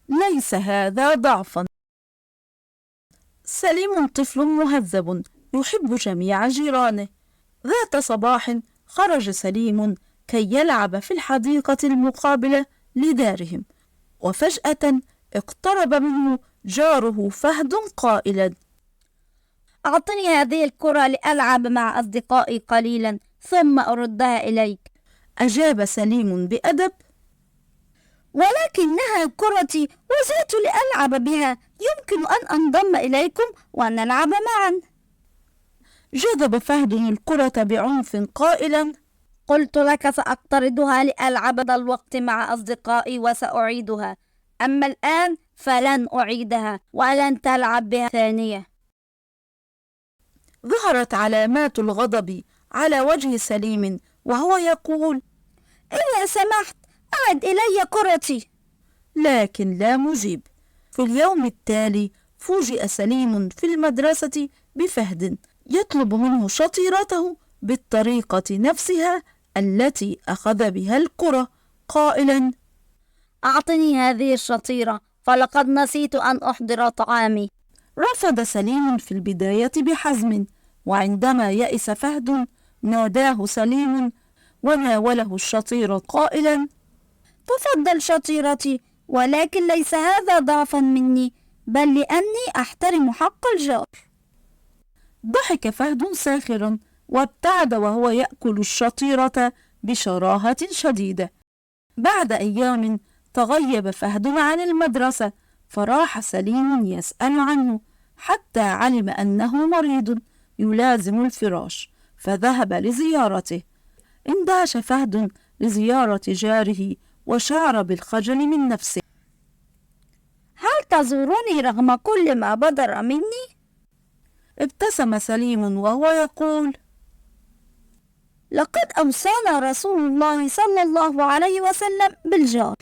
ليس هذا ضعفا. سليم طفل مهذب يحب جميع جيرانه. ذات صباح خرج سليم كي يلعب في الحديقة المقابلة لدارهم، وفجأة اقترب منه جاره فهد قائلا: أعطني هذه الكرة لألعب مع أصدقائي قليلا ثم أردها إليك. أجاب سليم بأدب: ولكنها كرتي وجئت لألعب بها، يمكن أن أنضم إليكم ونلعب معا. جذب فهد الكرة بعنف قائلا: قلت لك سأقترضها لألعب الوقت مع أصدقائي وسأعيدها، أما الآن فلن أعيدها ولن تلعب بها ثانية. ظهرت علامات الغضب على وجه سليم وهو يقول: إذا سمحت أعد إلي كرتي. لكن لا مجيب. في اليوم التالي فوجئ سليم في المدرسة بفهد يطلب منه شطيرته بالطريقة نفسها التي أخذ بها الكرة، قائلا: أعطني هذه الشطيرة فلقد نسيت أن أحضر طعامي. رفض سليم في البداية بحزم، وعندما يئس فهد ناداه سليم وناوله الشطيرة قائلا: تفضل شطيرتي، ولكن ليس هذا ضعفا مني، بل لأني أحترم حق الجار. ضحك فهد ساخرا وابتعد وهو يأكل الشطيرة بشراهة شديدة. بعد أيام تغيب فهد عن المدرسة، فراح سليم يسأل عنه حتى علم أنه مريض يلازم الفراش، فذهب لزيارته. اندهش فهد لزيارة جاره وشعر بالخجل من نفسه. هل تزورني رغم كل ما بدر مني؟ ابتسم سليم وهو يقول: لقد أوصانا رسول الله صلى الله عليه وسلم بالجار.